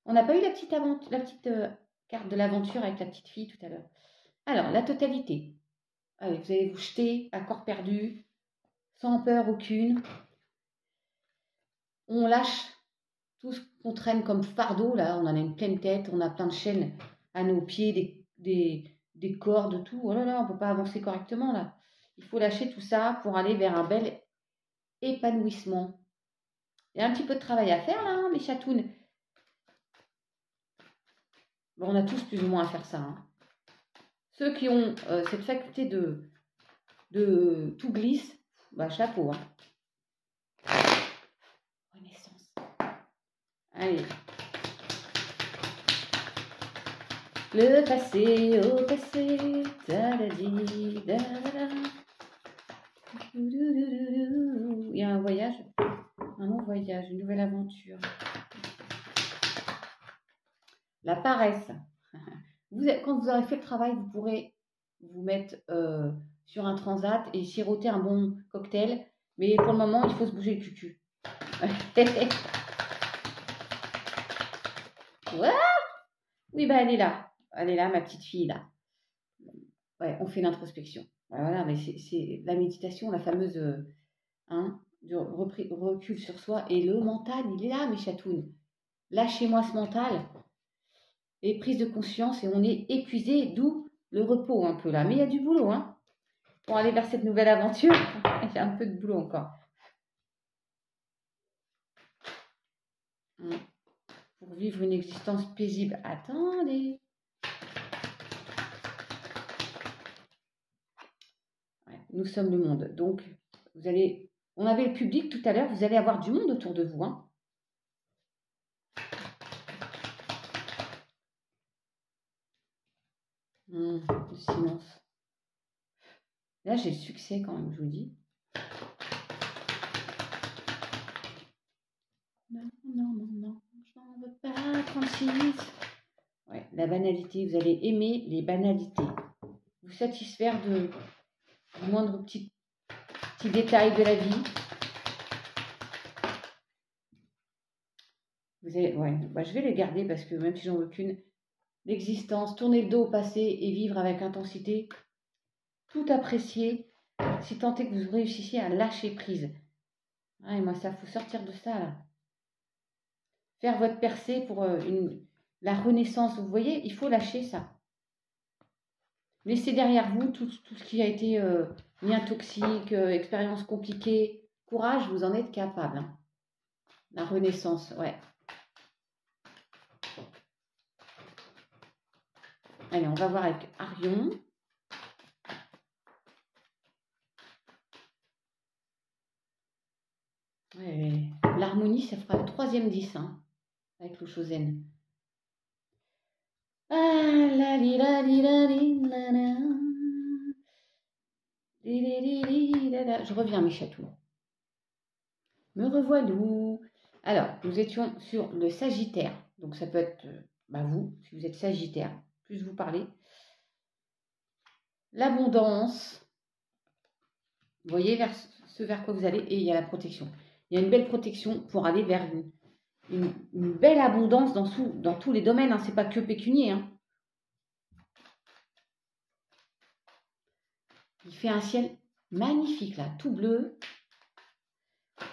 On n'a pas eu la petite carte de l'aventure avec la petite fille tout à l'heure. Alors, la totalité. Allez, vous allez vous jeter à corps perdu, sans peur aucune. On lâche tout ce qu'on traîne comme fardeau. Là, on en a une pleine tête, on a plein de chaînes à nos pieds, des cordes, tout. Oh là là, on ne peut pas avancer correctement là. Il faut lâcher tout ça pour aller vers un bel épanouissement. Il y a un petit peu de travail à faire là, hein, mes chatounes. Bon, on a tous plus ou moins à faire ça. Hein. Ceux qui ont cette faculté de tout glisse, bah chapeau. Hein. Renaissance. Allez. Le passé, au passé. Da-da-di, da-da-da. Il y a un voyage, un long voyage, une nouvelle aventure. La paresse. Quand vous aurez fait le travail, vous pourrez vous mettre sur un transat et siroter un bon cocktail. Mais pour le moment, il faut se bouger le cul-cul. Ouais. Oui, bah elle est là, ma petite fille, là. Ouais, on fait l'introspection. Voilà, mais c'est la méditation, la fameuse du recul sur soi. Et le mental, il est là, mes chatounes. Lâchez-moi ce mental. Et prise de conscience, et on est épuisé, d'où le repos un peu là. Mais il y a du boulot, hein. Pour aller vers cette nouvelle aventure, il y a un peu de boulot encore. Pour vivre une existence paisible. Attendez. Ouais, nous sommes le monde. Donc, on avait le public tout à l'heure, vous allez avoir du monde autour de vous. Hein. Le silence. Là, j'ai le succès quand même, je vous dis. Non, je n'en veux pas 36. Ouais, la banalité, vous allez aimer les banalités. Vous satisfaire du moindre petit détail de la vie. Je vais les garder parce que même si j'en veux qu'une, l'existence, tourner le dos au passé et vivre avec intensité, tout apprécier, si tant est que vous réussissiez à lâcher prise. Ah, et moi, ça, faut sortir de ça, là. Faire votre percée pour la renaissance, vous voyez, il faut lâcher ça. Laissez derrière vous tout ce qui a été lien toxique, expérience compliquée. Courage, vous en êtes capable. Hein. La renaissance, ouais. Allez, on va voir avec Arion. Ouais, l'harmonie, ça fera le 3e 10, hein, avec le Shosen. Je reviens, mes chatous. Me revoilà. Alors, nous étions sur le Sagittaire. Donc, ça peut être vous, si vous êtes Sagittaire, plus vous parlez. L'abondance. Vous voyez vers ce vers quoi vous allez. Et il y a la protection. Il y a une belle protection pour aller vers une belle abondance dans tous les domaines. Hein. Ce n'est pas que pécunier. Hein. Il fait un ciel magnifique, là, tout bleu.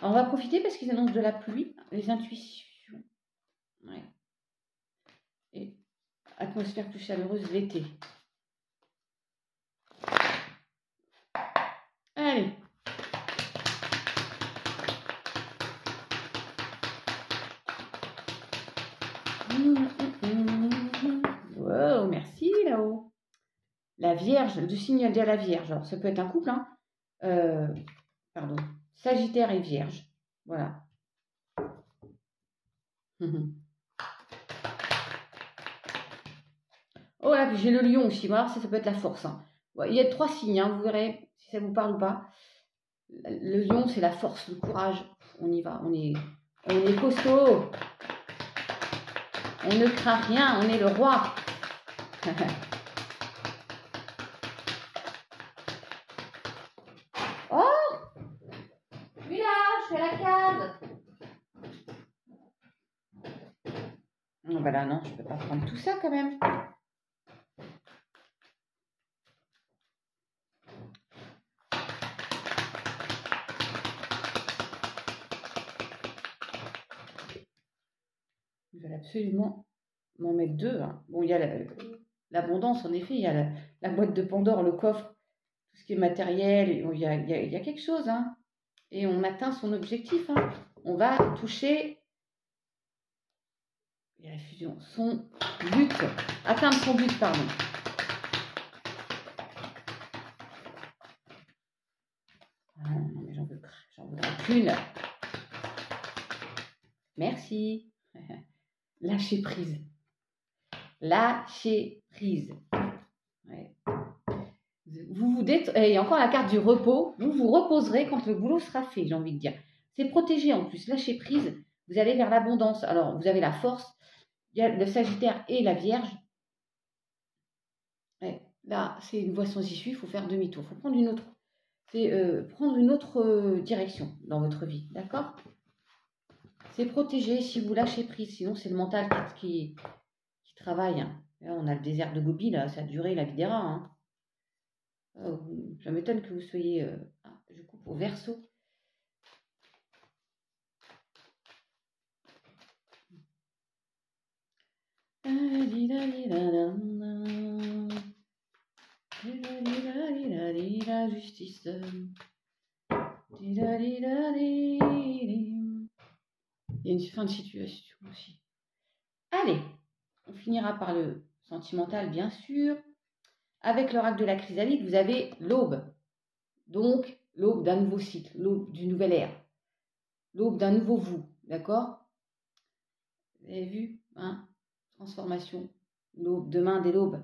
Alors, on va profiter parce qu'ils annoncent de la pluie. Les intuitions. Ouais. Et atmosphère plus chaleureuse l'été. Allez. Wow, merci là-haut. La Vierge, le signe de la Vierge. Alors, ça peut être un couple, hein. Pardon. Sagittaire et Vierge. Voilà. Oh là, j'ai le lion aussi. Voilà, ça peut être la force. Hein. Il y a 3 signes, hein, vous verrez si ça vous parle ou pas. Le lion, c'est la force, le courage. On y va, on est costaud. On ne craint rien, on est le roi. Oh, lui là, je fais la cave. Voilà, non, je ne peux pas prendre tout ça quand même. Je vais absolument m'en mettre 2. Hein. Bon, il y a l'abondance, en effet, il y a la boîte de Pandore, le coffre, tout ce qui est matériel, il y a quelque chose. Hein. Et on atteint son objectif. Hein. On va toucher la fusion, son but, atteindre son but, pardon. Ah, non, mais j'en voudrais qu'une. Merci. Lâcher prise. Lâcher prise. Ouais. Et encore la carte du repos. Vous vous reposerez quand le boulot sera fait, j'ai envie de dire. C'est protégé en plus. Lâcher prise. Vous allez vers l'abondance. Alors, vous avez la force. Il y a le Sagittaire et la Vierge. Ouais. Là, c'est une voie sans issue. Il faut faire demi-tour. Il faut prendre une autre. C'est prendre une autre direction dans votre vie. D'accord ? C'est protégé si vous lâchez prise. Sinon, c'est le mental qui travaille. Hein. Là, on a le désert de Gobi. Là, ça a duré la vie des rats. Hein. Ça m'étonne que vous soyez... je coupe au Verseau. La justice. Il y a une fin de situation aussi. Allez, on finira par le sentimental, bien sûr. Avec l'oracle de la chrysalide, vous avez l'aube. Donc, l'aube d'un nouveau cycle, l'aube d'une nouvelle ère, l'aube d'un nouveau vous, d'accord? Vous avez vu, hein? Transformation, l'aube, demain dès l'aube.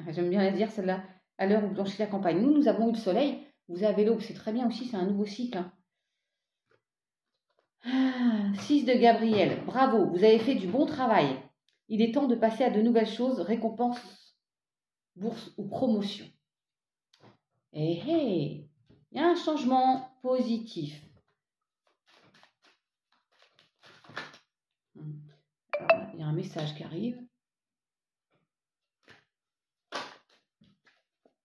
J'aime bien la dire celle-là, à l'heure où blanchit la campagne. Nous avons eu le soleil, vous avez l'aube, c'est très bien aussi, c'est un nouveau cycle. Hein. 6 de Gabriel, bravo, vous avez fait du bon travail. Il est temps de passer à de nouvelles choses, récompense, bourse ou promotion. Il y a un changement positif. Alors, il y a un message qui arrive.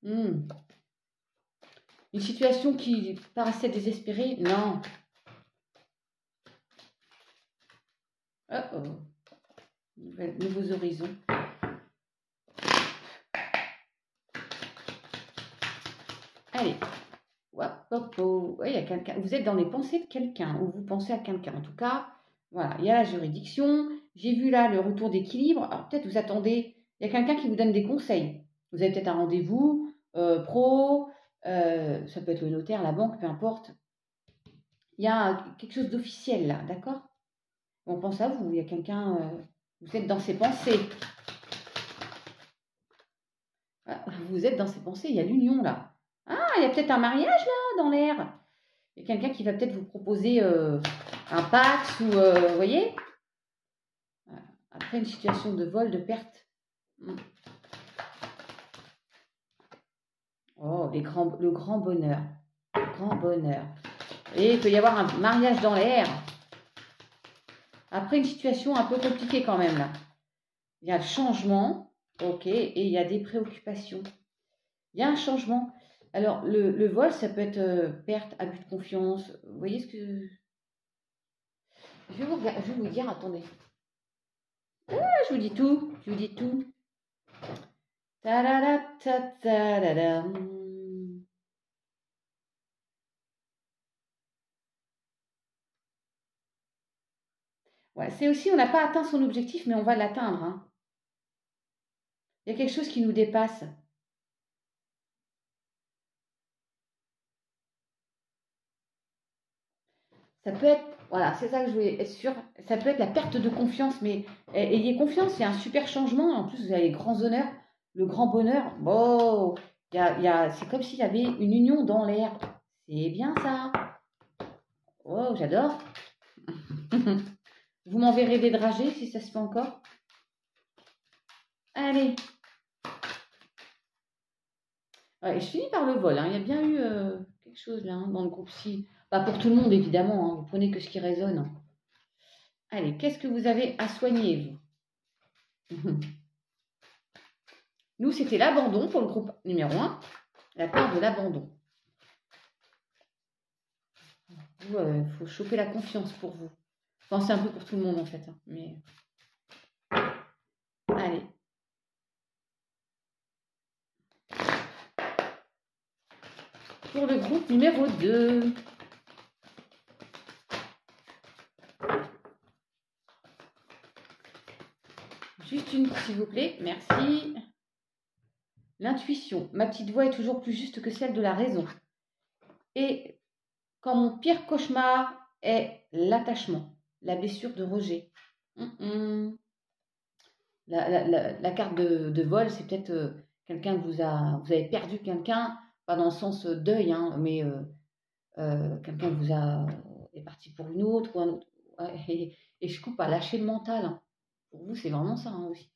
Une situation qui paraissait désespérée, non. Nouveaux horizons. Allez. Ouais, il y a quelqu'un. Vous êtes dans les pensées de quelqu'un, ou vous pensez à quelqu'un. En tout cas, voilà, il y a la juridiction. J'ai vu là le retour d'équilibre. Alors peut-être vous attendez, il y a quelqu'un qui vous donne des conseils. Vous avez peut-être un rendez-vous pro, ça peut être le notaire, la banque, peu importe. Il y a quelque chose d'officiel là, d'accord? On pense à vous, il y a quelqu'un, vous êtes dans ses pensées. Vous êtes dans ses pensées, il y a l'union là. Ah, il y a peut-être un mariage là, dans l'air. Il y a quelqu'un qui va peut-être vous proposer un Pax ou, vous voyez, après une situation de vol, de perte. Oh, le grand bonheur. Le grand bonheur. Et il peut y avoir un mariage dans l'air. Après une situation un peu compliquée quand même là. Il y a le changement, ok, et il y a des préoccupations. Il y a un changement. Alors, le vol, ça peut être perte, abus de confiance. Vous voyez ce que... Je vais vous dire, attendez. Je vous dis tout. Je vous dis tout. Ouais, c'est aussi, on n'a pas atteint son objectif, mais on va l'atteindre. Hein. Il y a quelque chose qui nous dépasse. Ça peut être, voilà, c'est ça que je voulais être sûre. Ça peut être la perte de confiance, mais ayez confiance, il y a un super changement. En plus, vous avez les grands honneurs, le grand bonheur. Bon, c'est comme s'il y avait une union dans l'air. C'est bien ça. Oh, j'adore. Vous m'enverrez des dragées si ça se fait encore. Allez. Ouais, je finis par le vol. Hein. Il y a bien eu quelque chose là dans le groupe. Si, pas pour tout le monde évidemment. Hein. Vous prenez que ce qui résonne. Hein. Allez, qu'est-ce que vous avez à soigner, vous? Nous, c'était l'abandon pour le groupe numéro 1. La peur de l'abandon. Il faut choper la confiance pour vous. Enfin, c'est un peu pour tout le monde en fait. Hein, mais... Allez. Pour le groupe numéro 2. Juste une, s'il vous plaît. Merci. L'intuition. Ma petite voix est toujours plus juste que celle de la raison. Et quand mon pire cauchemar est l'attachement, la blessure de rejet. La carte de vol, c'est peut-être quelqu'un que vous avez perdu quelqu'un, pas dans le sens deuil, hein, mais quelqu'un que est parti pour une autre ou un autre. Ouais, et je coupe à lâcher le mental. Hein. Pour vous, c'est vraiment ça hein, aussi.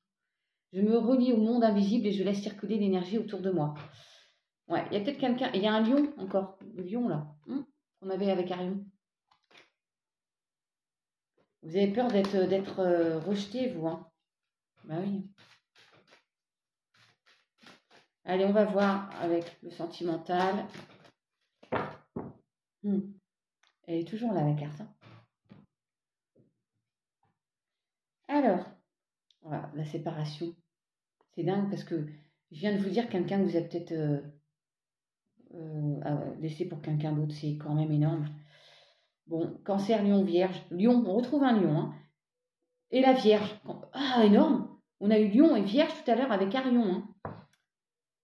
Je me relie au monde invisible et je laisse circuler l'énergie autour de moi. Ouais, il y a peut-être quelqu'un. Il y a un lion encore. Le lion là. Qu'on avait avec Arion. Vous avez peur d'être rejeté, vous. Hein. Bah oui. Allez, on va voir avec le sentimental. Elle est toujours là, la carte. Hein. Alors, voilà, la séparation. C'est dingue parce que je viens de vous dire quelqu'un que vous avez peut-être laissé pour quelqu'un d'autre. C'est quand même énorme. Bon, cancer, lion, vierge. Lion, on retrouve un lion. Hein. Et la vierge. Ah, énorme. On a eu lion et vierge tout à l'heure avec Arion. Hein.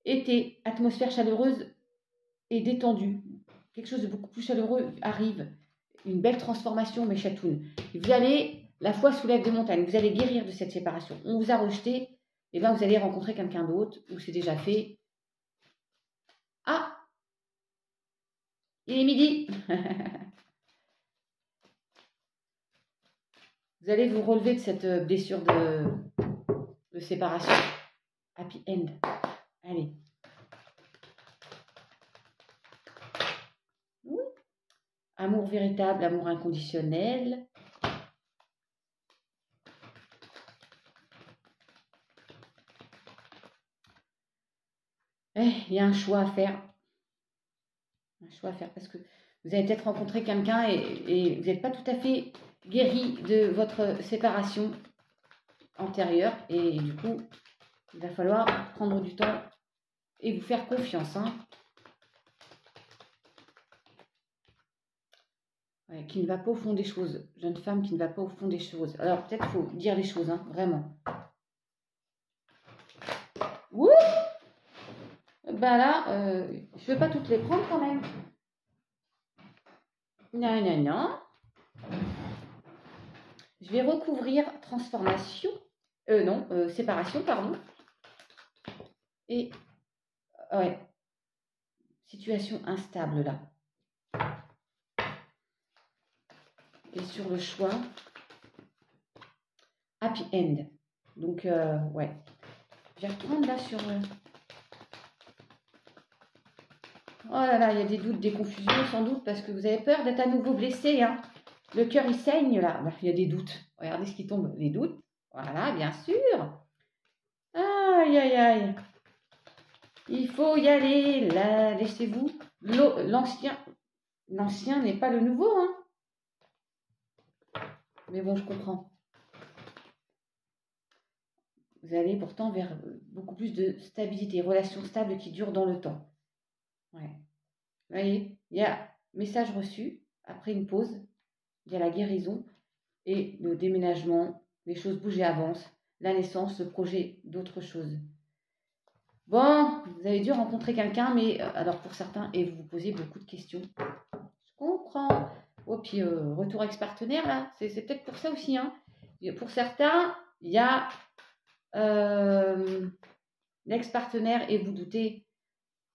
Été, atmosphère chaleureuse et détendue. Quelque chose de beaucoup plus chaleureux arrive. Une belle transformation, mes chatounes. Vous allez, la foi soulève des montagnes. Vous allez guérir de cette séparation. On vous a rejeté. Et bien, vous allez rencontrer quelqu'un d'autre. Ou c'est déjà fait. Ah, il est midi. Vous allez vous relever de cette blessure de séparation. Happy end. Allez. Amour véritable, amour inconditionnel. Il y a un choix à faire. Un choix à faire parce que vous avez peut-être rencontré quelqu'un et vous n'êtes pas tout à fait guéri de votre séparation antérieure. Et du coup, il va falloir prendre du temps et vous faire confiance. Hein. Ouais, qui ne va pas au fond des choses. Jeune femme qui ne va pas au fond des choses. Alors peut-être qu'il faut dire les choses, hein, vraiment. Ouh! Ben là, je ne vais pas toutes les prendre quand même. Non, non, non. Je vais recouvrir transformation. Séparation, pardon. Et, ouais. Situation instable là. Et sur le choix, happy end. Donc, ouais. Je vais reprendre là sur... Oh là là, il y a des doutes, des confusions sans doute parce que vous avez peur d'être à nouveau blessé. Hein. Le cœur, il saigne là. Il y a des doutes. Regardez ce qui tombe. Les doutes. Voilà, bien sûr. Aïe, aïe, aïe. Il faut y aller. Là, laissez-vous. L'ancien n'est pas le nouveau. Hein. Mais bon, je comprends. Vous allez pourtant vers beaucoup plus de stabilité. Relations stables qui durent dans le temps. Ouais. Vous voyez, il y a message reçu, après une pause, il y a la guérison et le déménagement, les choses bougent et avancent, la naissance, le projet d'autres choses. Bon, vous avez dû rencontrer quelqu'un, mais alors pour certains, et vous vous posez beaucoup de questions. Je comprends. Oh, puis retour ex-partenaire, là, c'est peut-être pour ça aussi. Hein. Pour certains, il y a l'ex-partenaire et vous doutez,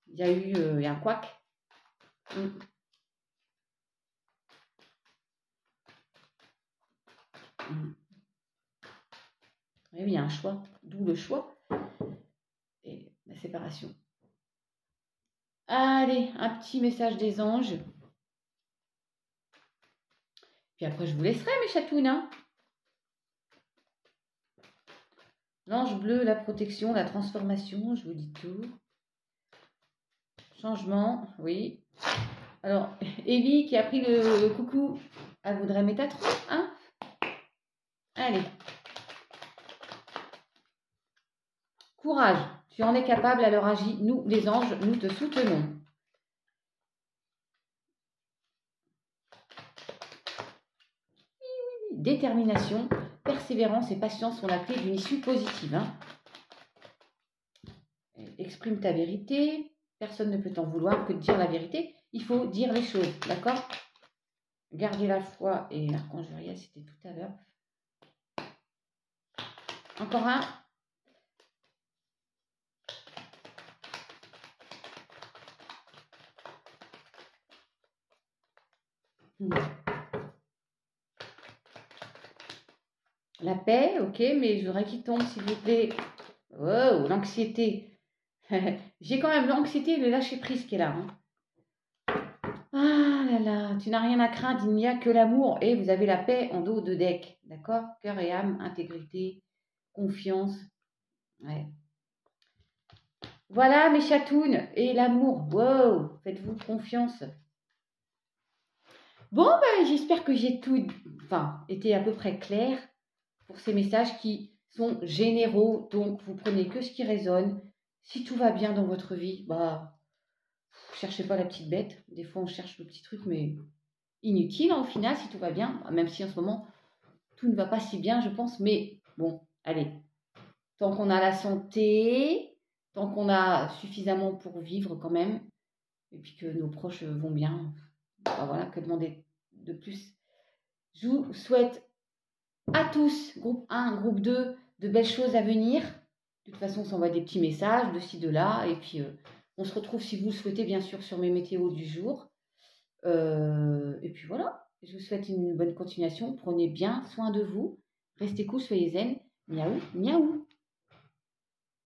il y a eu un couac. Mm. Mm. Oui, il y a un choix, d'où le choix et la séparation. Allez, un petit message des anges. Puis après, je vous laisserai, mes chatounes. Hein. L'ange bleu, la protection, la transformation, je vous dis tout. Changement, oui. Alors, Evie qui a pris le coucou, elle voudrait Métatron, hein? Allez. Courage, tu en es capable, alors agis. Nous, les anges, nous te soutenons. Détermination, persévérance et patience sont la clé d'une issue positive. Hein. Exprime ta vérité. Personne ne peut t'en vouloir que de dire la vérité. Il faut dire les choses, d'accord? Gardez la foi et l'archange Uriel, c'était tout à l'heure. Encore un. La paix, ok, mais je voudrais qu'il tombe, s'il vous plaît. Oh, l'anxiété. J'ai quand même l'anxiété et le lâcher-prise qui est là. Hein. Ah là là, tu n'as rien à craindre, il n'y a que l'amour. Et vous avez la paix en dos de deck. D'accord? Cœur et âme, intégrité, confiance. Ouais. Voilà mes chatounes. Et l'amour. Wow, faites-vous confiance. Bon, ben, j'espère que j'ai tout été à peu près clair pour ces messages qui sont généraux. Donc, vous prenez que ce qui résonne. Si tout va bien dans votre vie, bah, cherchez pas la petite bête. Des fois, on cherche le petit truc, mais inutile hein, au final, si tout va bien. Même si en ce moment, tout ne va pas si bien, je pense. Mais bon, allez. Tant qu'on a la santé, tant qu'on a suffisamment pour vivre quand même, et puis que nos proches vont bien, bah voilà, que demander de plus. Je vous souhaite à tous, groupe 1, groupe 2, de belles choses à venir. De toute façon, on s'envoie des petits messages de ci, de là. Et puis, on se retrouve, si vous le souhaitez, bien sûr, sur mes météos du jour. Et puis voilà. Je vous souhaite une bonne continuation. Prenez bien soin de vous. Restez cool, soyez zen. Miaou, miaou.